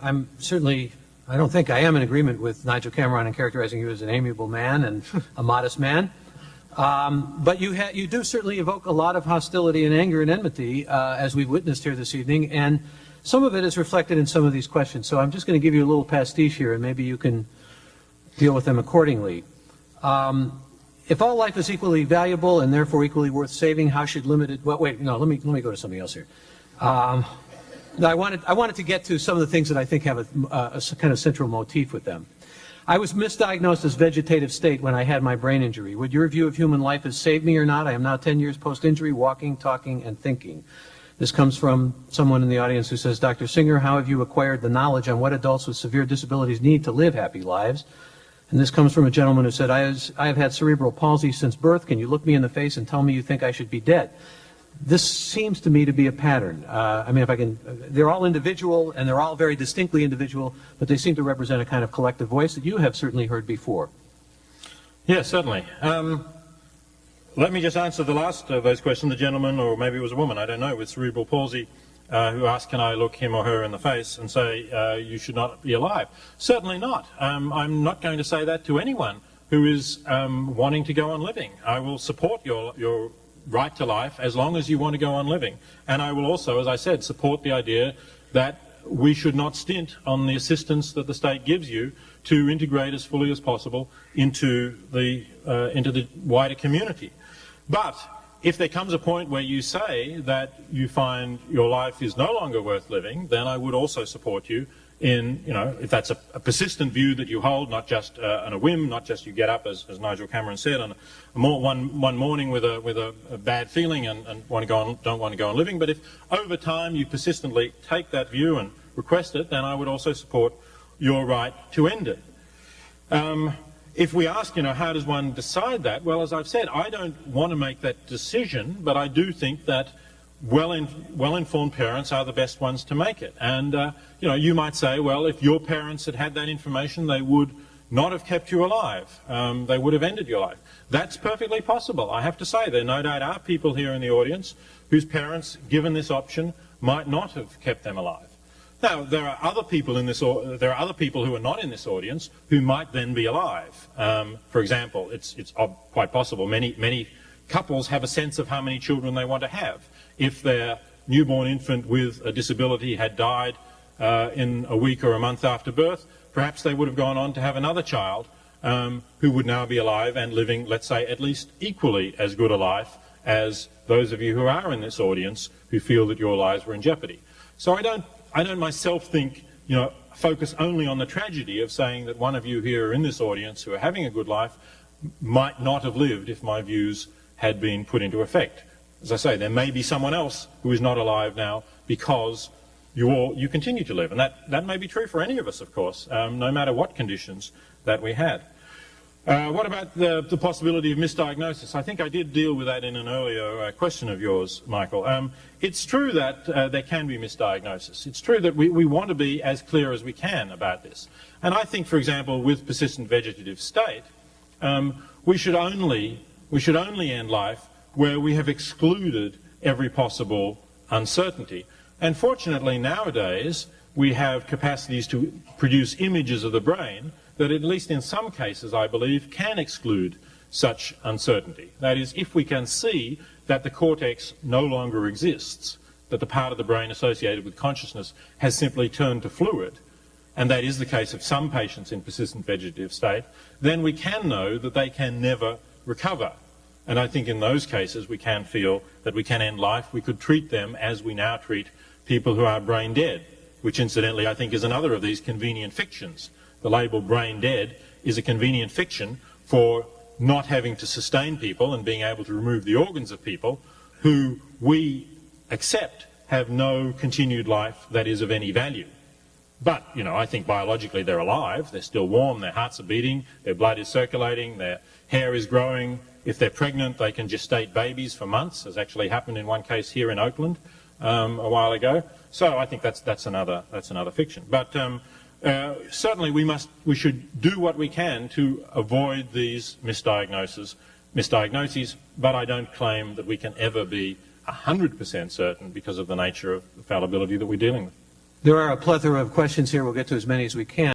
I'm certainly, I don't think I am in agreement with Nigel Cameron in characterizing you as an amiable man and a modest man. But you do certainly evoke a lot of hostility and anger and enmity, as we've witnessed here this evening, and some of it is reflected in some of these questions. So I'm just going to give you a little pastiche here, and maybe you can deal with them accordingly. If all life is equally valuable and therefore equally worth saving, how should limited... Well, wait, no, let me go to something else here. I wanted to get to some of the things that I think have a kind of central motif with them. I was misdiagnosed as vegetative state when I had my brain injury. Would your view of human life has saved me or not? I am now 10 years post-injury, walking, talking, and thinking. This comes from someone in the audience who says, Dr. Singer, how have you acquired the knowledge on what adults with severe disabilities need to live happy lives? And this comes from a gentleman who said, I have had cerebral palsy since birth. Can you look me in the face and tell me you think I should be dead? This seems to me to be a pattern. I mean, if I can, they're all individual, and they're all very distinctly individual, but they seem to represent a kind of collective voice that you have certainly heard before. Yes, certainly. Let me just answer the last of those questions. The gentleman, or maybe it was a woman, I don't know, with cerebral palsy, who asked, can I look him or her in the face and say, you should not be alive? Certainly not. I'm not going to say that to anyone who is wanting to go on living. I will support your right to life as long as you want to go on living. And I will also, as I said, support the idea that we should not stint on the assistance that the state gives you to integrate as fully as possible into the wider community. But if there comes a point where you say that you find your life is no longer worth living, then I would also support you in, if that's a persistent view that you hold, not just on a whim, not just you get up, as Nigel Cameron said, on one morning with a bad feeling and don't want to go on living. But if over time you persistently take that view and request it, then I would also support your right to end it. If we ask, how does one decide that? Well, as I've said, I don't want to make that decision, but I do think that well-informed parents are the best ones to make it. And, you might say, well, if your parents had had that information, they would not have kept you alive. They would have ended your life. That's perfectly possible. I have to say, there no doubt are people here in the audience whose parents, given this option, might not have kept them alive. Now, there are other people who are not in this audience who might then be alive. For example, it's quite possible. Many couples have a sense of how many children they want to have. If their newborn infant with a disability had died in a week or a month after birth, perhaps they would have gone on to have another child who would now be alive and living, let's say, at least equally as good a life as those of you who are in this audience who feel that your lives were in jeopardy. So I don't myself think, focus only on the tragedy of saying that one of you here in this audience who are having a good life might not have lived if my views had been put into effect. As I say, there may be someone else who is not alive now because you continue to live. And that may be true for any of us, of course, no matter what conditions that we had. What about the possibility of misdiagnosis? I think I did deal with that in an earlier question of yours, Michael. It's true that there can be misdiagnosis. It's true that we want to be as clear as we can about this. And I think, for example, with persistent vegetative state, we should only end life where we have excluded every possible uncertainty. And fortunately, nowadays, we have capacities to produce images of the brain that, at least in some cases, I believe, can exclude such uncertainty. That is, if we can see that the cortex no longer exists, that the part of the brain associated with consciousness has simply turned to fluid, and that is the case of some patients in persistent vegetative state, then we can know that they can never recover. And I think in those cases we can feel that we can end life. We could treat them as we now treat people who are brain dead, which incidentally I think is another of these convenient fictions. The label brain dead is a convenient fiction for not having to sustain people and being able to remove the organs of people who we accept have no continued life that is of any value. But, I think biologically they're alive, they're still warm, their hearts are beating, their blood is circulating, their hair is growing. If they're pregnant, they can gestate babies for months, as actually happened in one case here in Oakland a while ago. So I think that's another fiction. But certainly we should do what we can to avoid these misdiagnoses, but I don't claim that we can ever be 100% certain because of the nature of the fallibility that we're dealing with. There are a plethora of questions here. We'll get to as many as we can.